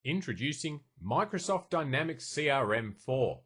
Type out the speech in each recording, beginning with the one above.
Introducing Microsoft Dynamics CRM 4.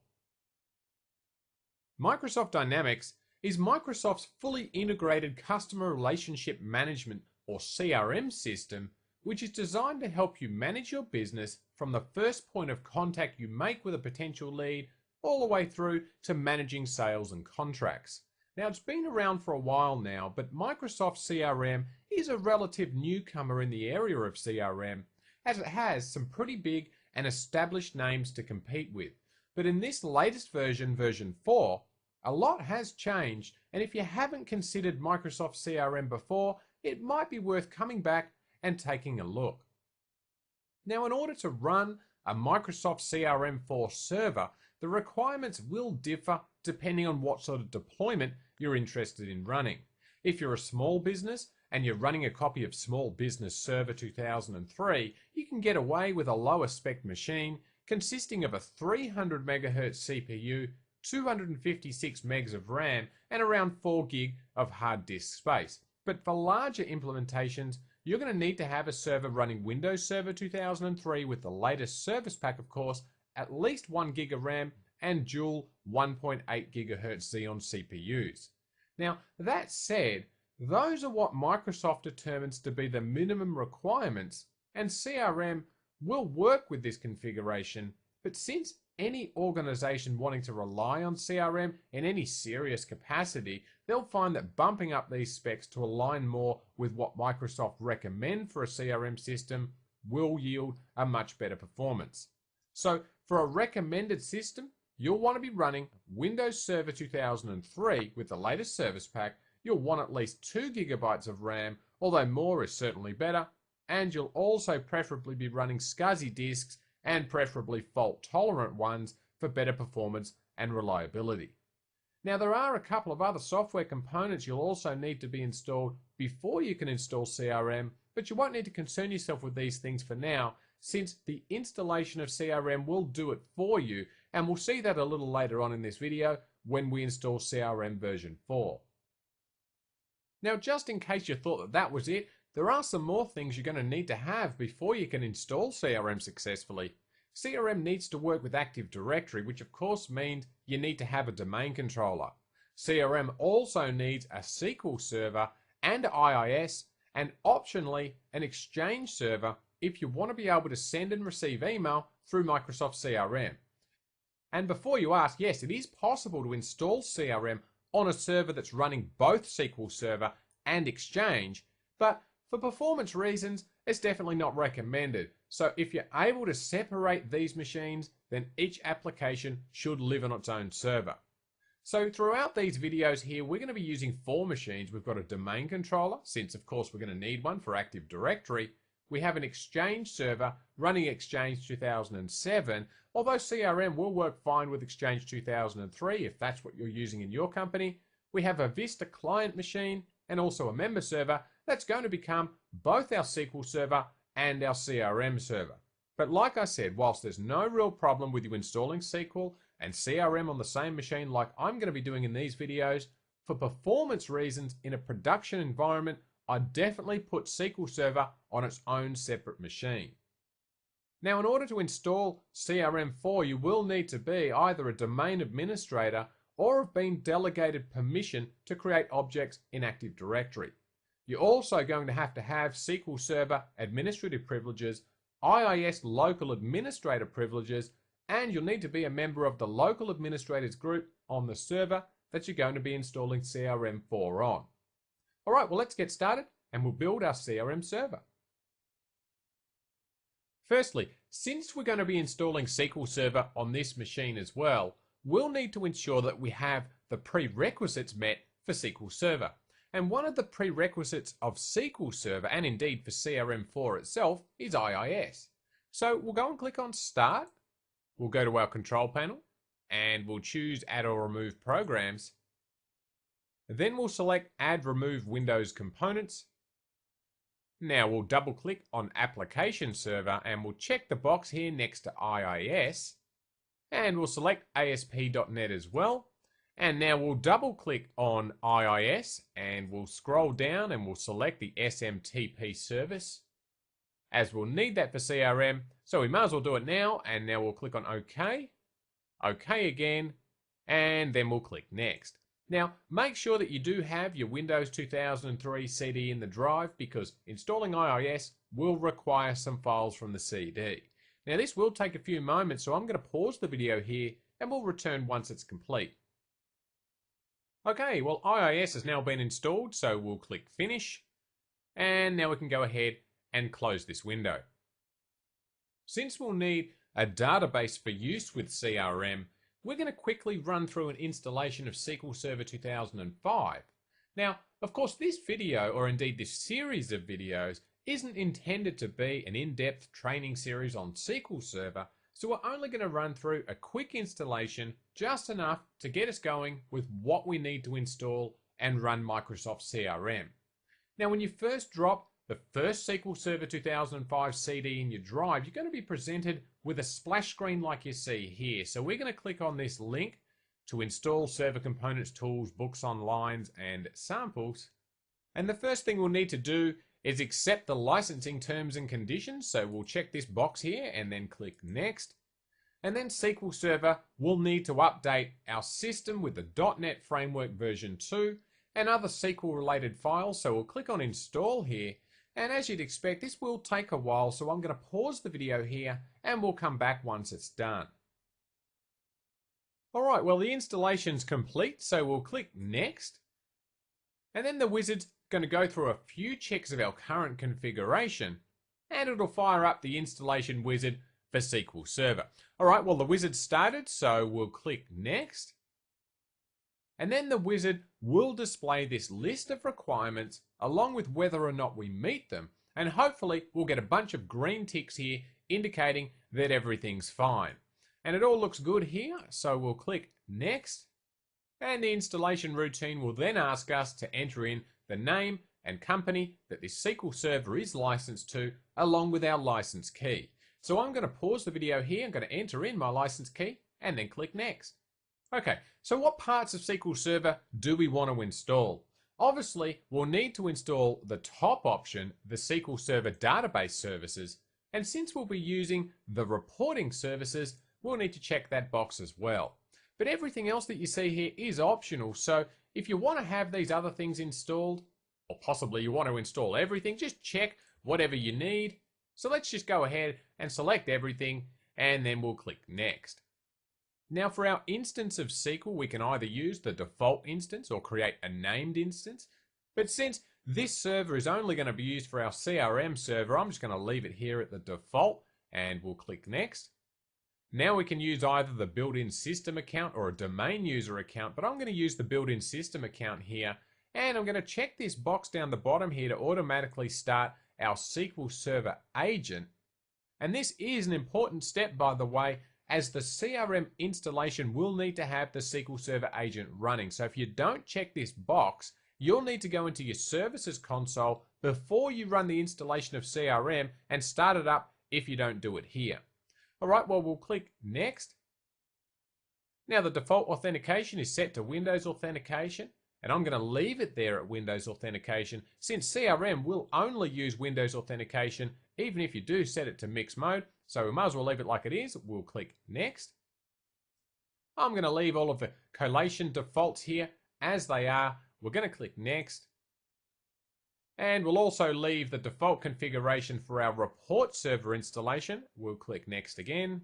Microsoft Dynamics is Microsoft's fully integrated customer relationship management or CRM system, which is designed to help you manage your business from the first point of contact you make with a potential lead all the way through to managing sales and contracts. Now, it's been around for a while now, but Microsoft CRM is a relative newcomer in the area of CRM, as it has some pretty big and established names to compete with. But in this latest version, version 4, a lot has changed, and if you haven't considered Microsoft CRM before, it might be worth coming back and taking a look. Now, in order to run a Microsoft CRM 4 server, the requirements will differ depending on what sort of deployment you're interested in running. If you're a small business and you're running a copy of Small Business Server 2003, you can get away with a lower spec machine consisting of a 300 MHz CPU, 256 megs of RAM, and around 4 gig of hard disk space. But for larger implementations, you're going to need to have a server running Windows Server 2003 with the latest service pack, of course, at least 1 gig of RAM and dual 1.8 GHz Xeon CPUs. Now, that said, those are what Microsoft determines to be the minimum requirements, and CRM will work with this configuration, but since any organization wanting to rely on CRM in any serious capacity, they'll find that bumping up these specs to align more with what Microsoft recommend for a CRM system will yield a much better performance. So for a recommended system, you'll want to be running Windows Server 2003 with the latest service pack. You'll want at least 2 GB of RAM, although more is certainly better, and you'll also preferably be running SCSI disks and preferably fault-tolerant ones for better performance and reliability. Now, there are a couple of other software components you'll also need to be installed before you can install CRM, but you won't need to concern yourself with these things for now, since the installation of CRM will do it for you, and we'll see that a little later on in this video when we install CRM version 4. Now, just in case you thought that was it, there are some more things you're going to need to have before you can install CRM successfully. CRM needs to work with Active Directory, which of course means you need to have a domain controller. CRM also needs a SQL server and IIS, and optionally an Exchange server if you want to be able to send and receive email through Microsoft CRM. And before you ask, yes, it is possible to install CRM on a server that's running both SQL Server and Exchange, but for performance reasons, it's definitely not recommended. So if you're able to separate these machines, then each application should live on its own server. So throughout these videos here, we're going to be using 4 machines. We've got a domain controller, since of course we're going to need one for Active Directory. We have an Exchange server running Exchange 2007, although CRM will work fine with Exchange 2003 if that's what you're using in your company. We have a Vista client machine and also a member server that's going to become both our SQL server and our CRM server. But like I said, whilst there's no real problem with you installing SQL and CRM on the same machine like I'm going to be doing in these videos, for performance reasons in a production environment, I definitely put SQL Server on its own separate machine. Now, in order to install CRM 4, you will need to be either a domain administrator or have been delegated permission to create objects in Active Directory. You're also going to have SQL Server administrative privileges, IIS local administrator privileges, and you'll need to be a member of the local administrators group on the server that you're going to be installing CRM 4 on. All right, well, let's get started and we'll build our CRM server. Firstly, since we're going to be installing SQL Server on this machine as well, we'll need to ensure that we have the prerequisites met for SQL Server. And one of the prerequisites of SQL Server, and indeed for CRM4 itself, is IIS. So we'll go and click on Start. We'll go to our control panel and we'll choose Add or Remove Programs. Then we'll select Add Remove Windows Components. Now we'll double click on Application Server and we'll check the box here next to IIS. And we'll select ASP.NET as well. And now we'll double click on IIS and we'll scroll down and we'll select the SMTP service. as we'll need that for CRM. So we might as well do it now, and now we'll click on OK, OK again, and then we'll click Next. Now, make sure that you do have your Windows 2003 CD in the drive, because installing IIS will require some files from the CD. Now, this will take a few moments, so I'm going to pause the video here and we'll return once it's complete. Okay, well, IIS has now been installed, so we'll click Finish, and now we can go ahead and close this window. Since we'll need a database for use with CRM, we're going to quickly run through an installation of SQL Server 2005. Now, of course, this video, or indeed this series of videos, isn't intended to be an in-depth training series on SQL Server, so we're only going to run through a quick installation, just enough to get us going with what we need to install and run Microsoft CRM. Now, when you first drop the first SQL Server 2005 CD in your drive, you're going to be presented with a splash screen like you see here. So we're going to click on this link to install server components, tools, books online, and samples. And the first thing we'll need to do is accept the licensing terms and conditions. So we'll check this box here and then click Next. And then SQL Server will need to update our system with the .NET Framework version 2 and other SQL related files. So we'll click on Install here. And as you'd expect, this will take a while, so I'm going to pause the video here and we'll come back once it's done. Alright, well, the installation's complete, so we'll click Next. And then the wizard's going to go through a few checks of our current configuration, and it'll fire up the installation wizard for SQL Server. Alright, well, the wizard started, so we'll click Next. And then the wizard will display this list of requirements along with whether or not we meet them. And hopefully we'll get a bunch of green ticks here indicating that everything's fine. And it all looks good here, so we'll click Next. And the installation routine will then ask us to enter in the name and company that this SQL Server is licensed to, along with our license key. So I'm going to pause the video here, I'm going to enter in my license key, and then click Next. Okay, so what parts of SQL Server do we want to install? Obviously, we'll need to install the top option, the SQL Server Database Services, and since we'll be using the reporting services, we'll need to check that box as well. But everything else that you see here is optional, so if you want to have these other things installed, or possibly you want to install everything, just check whatever you need. So let's just go ahead and select everything, and then we'll click Next. Now for our instance of SQL, we can either use the default instance or create a named instance. But since this server is only going to be used for our CRM server, I'm just going to leave it here at the default and we'll click Next. Now we can use either the built-in system account or a domain user account, but I'm going to use the built-in system account here. And I'm going to check this box down the bottom here to automatically start our SQL Server agent. And this is an important step, by the way, as the CRM installation will need to have the SQL Server agent running. So if you don't check this box, you'll need to go into your services console before you run the installation of CRM and start it up if you don't do it here. Alright, well, we'll click Next. Now the default authentication is set to Windows Authentication, and I'm going to leave it there at Windows Authentication since CRM will only use Windows Authentication even if you do set it to mixed mode. So we might as well leave it like it is. We'll click Next. I'm going to leave all of the collation defaults here as they are. We're going to click Next. And we'll also leave the default configuration for our report server installation. We'll click Next again.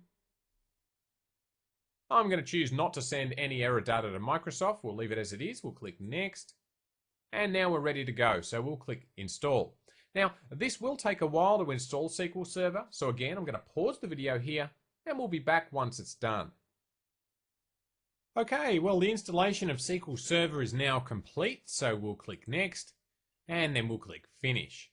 I'm going to choose not to send any error data to Microsoft. We'll leave it as it is. We'll click Next. And now we're ready to go. So we'll click Install. Now, this will take a while to install SQL Server. So again, I'm going to pause the video here and we'll be back once it's done. Okay, well, the installation of SQL Server is now complete. So we'll click Next and then we'll click Finish.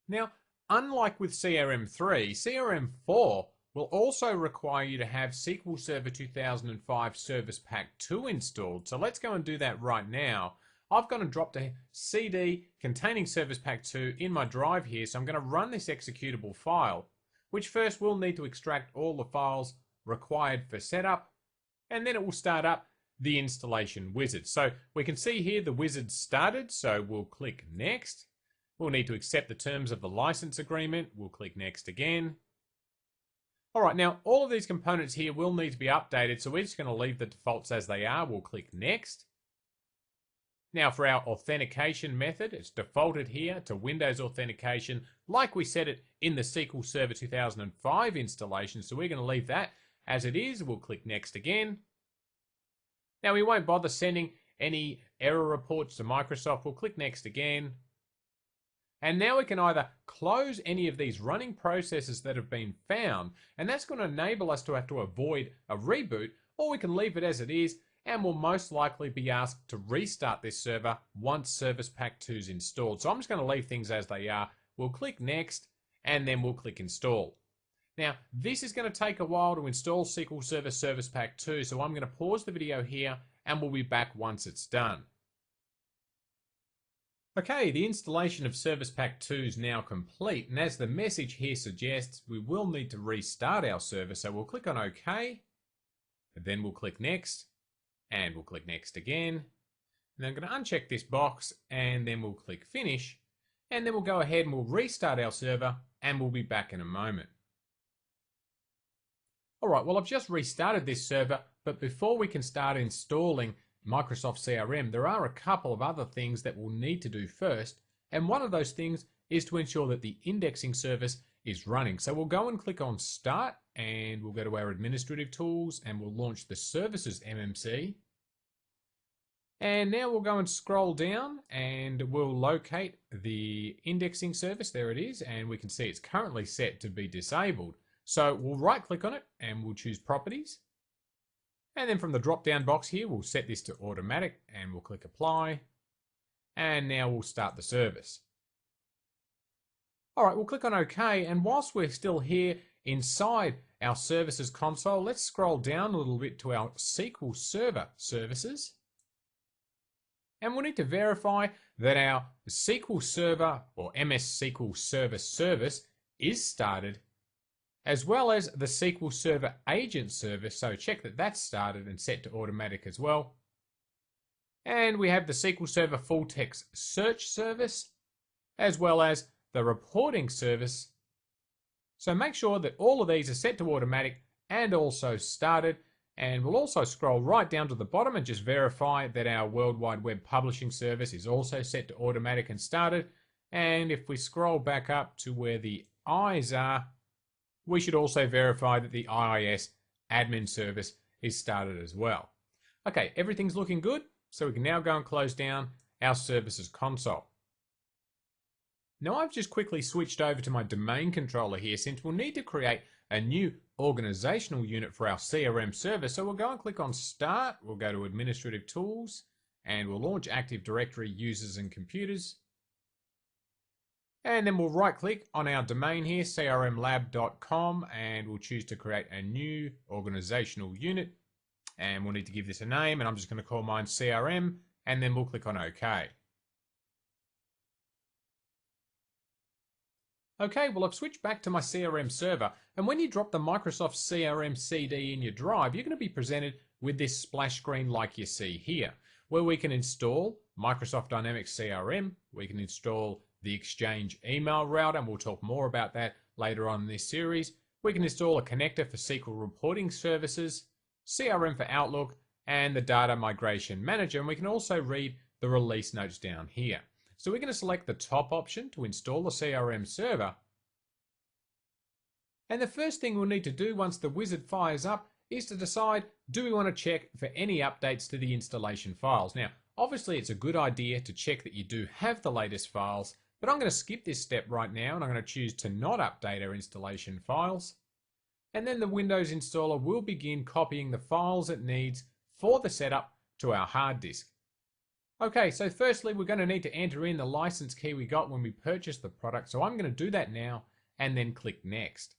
Now, unlike with CRM3, CRM4 will also require you to have SQL Server 2005 Service Pack 2 installed. So let's go and do that right now. I've gone and dropped a CD containing Service Pack 2 in my drive here, so I'm going to run this executable file, which first we'll need to extract all the files required for setup, and then it will start up the installation wizard. So we can see here the wizard started, so we'll click Next. We'll need to accept the terms of the license agreement. We'll click Next again. Alright, now all of these components here will need to be updated, so we're just going to leave the defaults as they are. We'll click Next. Now for our authentication method, it's defaulted here to Windows authentication like we set it in the SQL Server 2005 installation, so we're going to leave that as it is. We'll click Next again. Now we won't bother sending any error reports to Microsoft. We'll click Next again. And now we can either close any of these running processes that have been found, and that's going to enable us to have to avoid a reboot, or we can leave it as it is, and we'll most likely be asked to restart this server once Service Pack 2 is installed. So I'm just going to leave things as they are. We'll click Next, and then we'll click Install. Now, this is going to take a while to install SQL Server Service Pack 2, so I'm going to pause the video here, and we'll be back once it's done. Okay, the installation of Service Pack 2 is now complete, and as the message here suggests, we will need to restart our server, so we'll click on OK, then we'll click Next, and we'll click Next again. And then I'm going to uncheck this box, and then we'll click Finish, and then we'll go ahead and we'll restart our server, and we'll be back in a moment. Alright, well I've just restarted this server, but before we can start installing Microsoft CRM, there are a couple of other things that we'll need to do first, and one of those things is to ensure that the indexing service is running. So we'll go and click on Start, and we'll go to our administrative tools, and we'll launch the Services MMC. And now we'll go and scroll down, and we'll locate the indexing service. There it is, and we can see it's currently set to be disabled. So we'll right click on it, and we'll choose Properties. And then from the drop down box here, we'll set this to automatic, and we'll click Apply. And now we'll start the service. Alright, we'll click on OK, and whilst we're still here inside our services console, let's scroll down a little bit to our SQL Server services. And we'll need to verify that our SQL Server or MS SQL Server service is started, as well as the SQL Server Agent service, so check that that's started and set to automatic as well. And we have the SQL Server Full Text Search service, as well as the Reporting service. So make sure that all of these are set to automatic and also started, and we'll also scroll right down to the bottom and just verify that our World Wide Web Publishing service is also set to automatic and started. And if we scroll back up to where the eyes are, we should also verify that the IIS admin service is started as well. Okay, everything's looking good, so we can now go and close down our services console. Now I've just quickly switched over to my domain controller here, since we'll need to create a new organizational unit for our CRM server. So we'll go and click on Start, we'll go to Administrative Tools, and we'll launch Active Directory Users and Computers. And then we'll right click on our domain here, crmlab.com, and we'll choose to create a new organizational unit. And we'll need to give this a name, and I'm just going to call mine CRM, and then we'll click on OK. Okay, well I've switched back to my CRM server, and when you drop the Microsoft CRM CD in your drive, you're going to be presented with this splash screen like you see here, where we can install Microsoft Dynamics CRM, we can install the Exchange email router, and we'll talk more about that later on in this series. We can install a connector for SQL reporting services, CRM for Outlook, and the Data Migration Manager, and we can also read the release notes down here. So we're going to select the top option to install the CRM server. And the first thing we'll need to do once the wizard fires up is to decide, do we want to check for any updates to the installation files? Now, obviously it's a good idea to check that you do have the latest files, but I'm going to skip this step right now, and I'm going to choose to not update our installation files. And then the Windows installer will begin copying the files it needs for the setup to our hard disk. Okay, so firstly we're going to need to enter in the license key we got when we purchased the product, so I'm going to do that now and then click Next.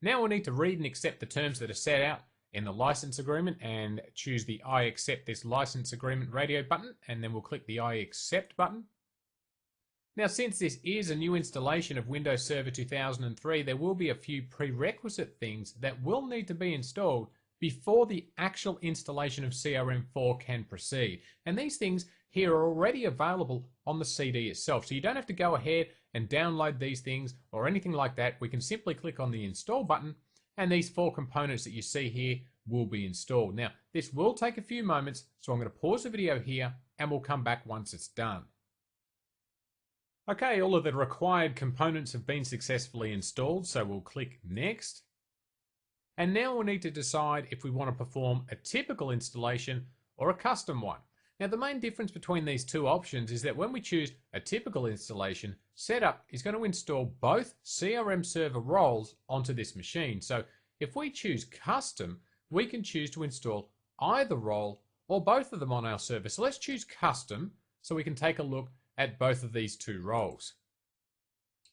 Now we'll need to read and accept the terms that are set out in the license agreement and choose the I accept this license agreement radio button, and then we'll click the I accept button. Now, since this is a new installation of Windows Server 2003, there will be a few prerequisite things that will need to be installed before the actual installation of CRM4 can proceed. And these things here are already available on the CD itself. So you don't have to go ahead and download these things or anything like that. We can simply click on the install button and these 4 components that you see here will be installed. Now, this will take a few moments, so I'm going to pause the video here and we'll come back once it's done. Okay, all of the required components have been successfully installed, so we'll click Next. And now we'll need to decide if we want to perform a typical installation or a custom one. Now, the main difference between these two options is that when we choose a typical installation, Setup is going to install both CRM Server roles onto this machine. So if we choose Custom, we can choose to install either role or both of them on our server. So let's choose Custom so we can take a look at both of these two roles.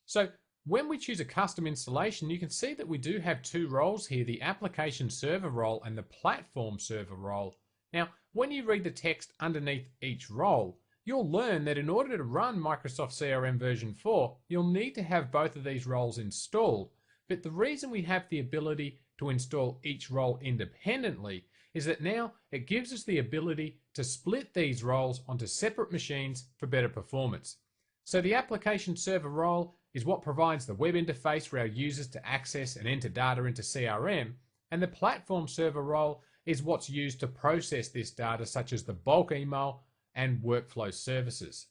So when we choose a custom installation, you can see that we do have 2 roles here, the application server role and the platform server role. Now, when you read the text underneath each role, you'll learn that in order to run Microsoft CRM version 4, you'll need to have both of these roles installed. But the reason we have the ability to install each role independently is that now it gives us the ability to split these roles onto separate machines for better performance. So the application server role is what provides the web interface for our users to access and enter data into CRM, and the platform server role is what's used to process this data, such as the bulk email and workflow services.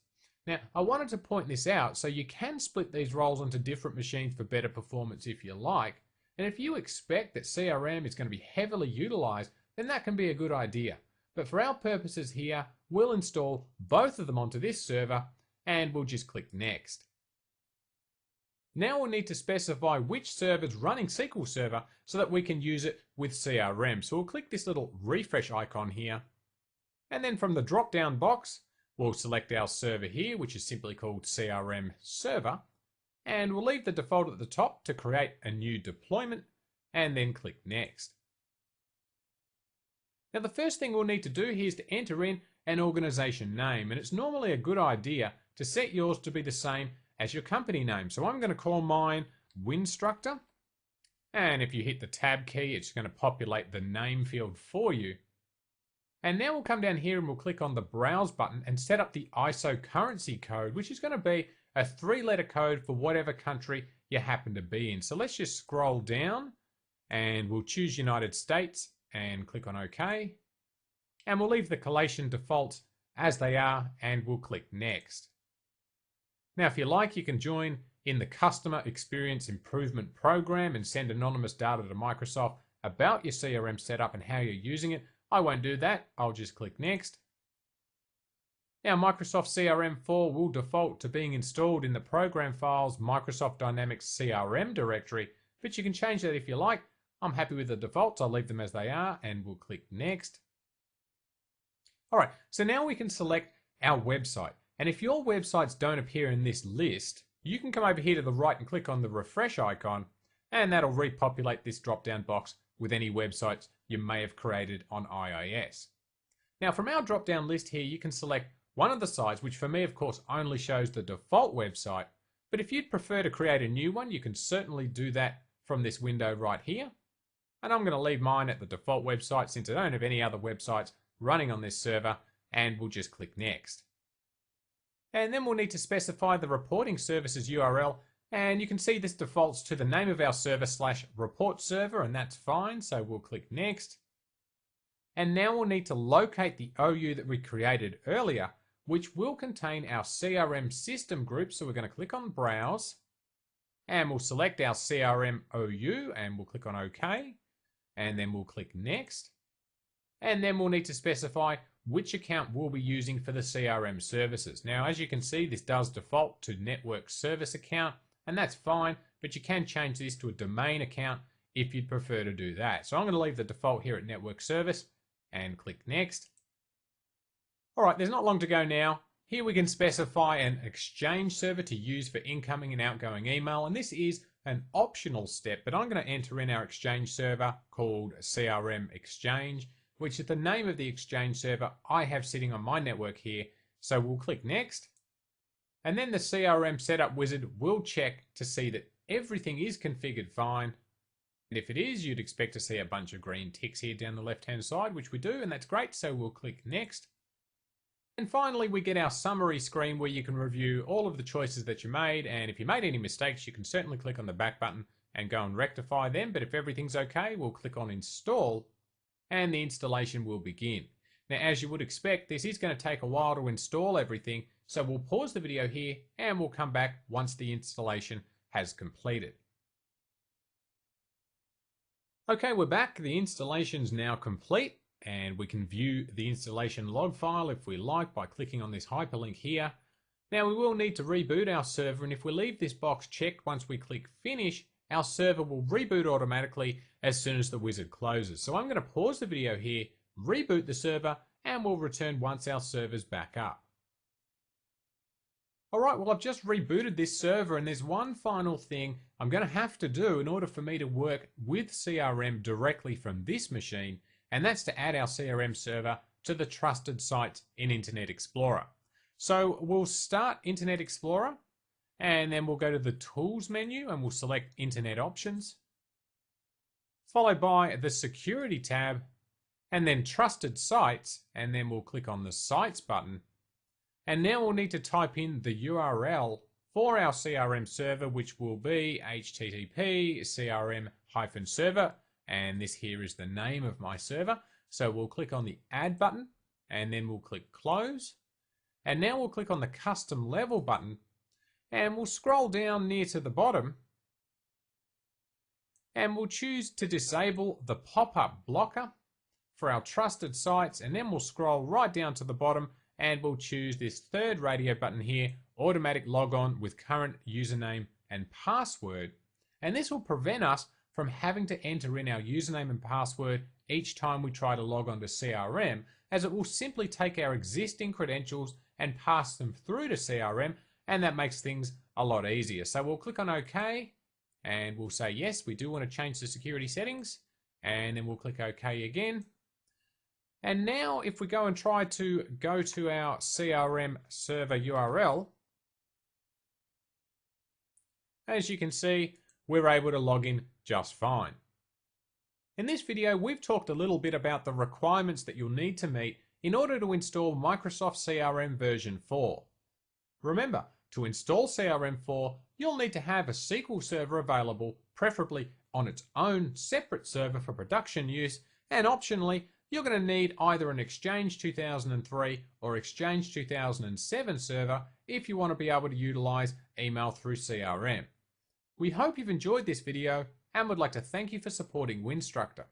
Now, I wanted to point this out so you can split these roles onto different machines for better performance if you like, and if you expect that CRM is going to be heavily utilized, then that can be a good idea. But for our purposes here, we'll install both of them onto this server and we'll just click Next. Now we'll need to specify which server is running SQL Server so that we can use it with CRM. So we'll click this little refresh icon here. And then from the drop-down box, we'll select our server here, which is simply called CRM Server. And we'll leave the default at the top to create a new deployment and then click Next. Now the first thing we'll need to do here is to enter in an organization name, and it's normally a good idea to set yours to be the same as your company name. So I'm going to call mine Winstructor, and if you hit the tab key, it's going to populate the name field for you. And now we'll come down here and we'll click on the Browse button and set up the ISO currency code, which is going to be a 3-letter code for whatever country you happen to be in. So let's just scroll down and we'll choose United States and click on OK. And we'll leave the collation defaults as they are and we'll click Next. Now, if you like, you can join in the Customer Experience Improvement Program and send anonymous data to Microsoft about your CRM setup and how you're using it. I won't do that. I'll just click Next. Now, Microsoft CRM 4 will default to being installed in the Program Files Microsoft Dynamics CRM directory, but you can change that if you like. I'm happy with the defaults. I'll leave them as they are and we'll click Next. All right, so now we can select our website. And if your websites don't appear in this list, you can come over here to the right and click on the refresh icon, and that'll repopulate this drop-down box with any websites you may have created on IIS. Now, from our drop-down list here, you can select one of the sites, which for me, of course, only shows the default website. But if you'd prefer to create a new one, you can certainly do that from this window right here. And I'm going to leave mine at the default website since I don't have any other websites running on this server, and we'll just click Next. And then we'll need to specify the reporting services URL, and you can see this defaults to the name of our server /report server, and that's fine, so we'll click Next. And now we'll need to locate the OU that we created earlier, which will contain our CRM system group, so we're going to click on Browse, and we'll select our CRM OU, and we'll click on OK, and then we'll click Next. And then we'll need to specify which account we'll be using for the CRM services. Now, as you can see, this does default to network service account, and that's fine, but you can change this to a domain account if you'd prefer to do that. So I'm going to leave the default here at network service and click Next. All right, there's not long to go now. Here we can specify an Exchange server to use for incoming and outgoing email, and this is an optional step, but I'm going to enter in our Exchange server called CRM Exchange, which is the name of the Exchange server I have sitting on my network here. So we'll click Next. And then the CRM setup wizard will check to see that everything is configured fine. And if it is, you'd expect to see a bunch of green ticks here down the left-hand side, which we do, and that's great. So we'll click Next. And finally, we get our summary screen where you can review all of the choices that you made, and if you made any mistakes, you can certainly click on the back button and go and rectify them. But if everything's okay, we'll click on install and the installation will begin. Now, as you would expect, this is going to take a while to install everything, so we'll pause the video here and we'll come back once the installation has completed. Okay, we're back. The installation's now complete, and we can view the installation log file if we like by clicking on this hyperlink here. Now, we will need to reboot our server, and if we leave this box checked once we click finish, our server will reboot automatically as soon as the wizard closes. So I'm going to pause the video here, reboot the server, and we'll return once our server's back up. Alright, well, I've just rebooted this server, and there's one final thing I'm going to have to do in order for me to work with CRM directly from this machine, and that's to add our CRM server to the trusted sites in Internet Explorer. So we'll start Internet Explorer, and then we'll go to the Tools menu and we'll select Internet Options, followed by the Security tab, and then Trusted Sites, and then we'll click on the Sites button. And now we'll need to type in the URL for our CRM server, which will be http crm-server, and this here is the name of my server. So we'll click on the Add button, and then we'll click Close. And now we'll click on the Custom Level button, and we'll scroll down near to the bottom, and we'll choose to disable the pop-up blocker for our trusted sites, and then we'll scroll right down to the bottom and we'll choose this third radio button here, automatic logon with current username and password. And this will prevent us from having to enter in our username and password each time we try to log on to CRM, as it will simply take our existing credentials and pass them through to CRM, and that makes things a lot easier. So we'll click on OK, and we'll say yes, we do want to change the security settings, and then we'll click OK again. And now if we go and try to go to our CRM server URL, as you can see, we're able to log in just fine. In this video, we've talked a little bit about the requirements that you'll need to meet in order to install Microsoft CRM version 4. Remember, to install CRM 4, you'll need to have a SQL server available, preferably on its own separate server for production use, and optionally, you're going to need either an Exchange 2003 or Exchange 2007 server if you want to be able to utilize email through CRM. We hope you've enjoyed this video and would like to thank you for supporting Winstructor.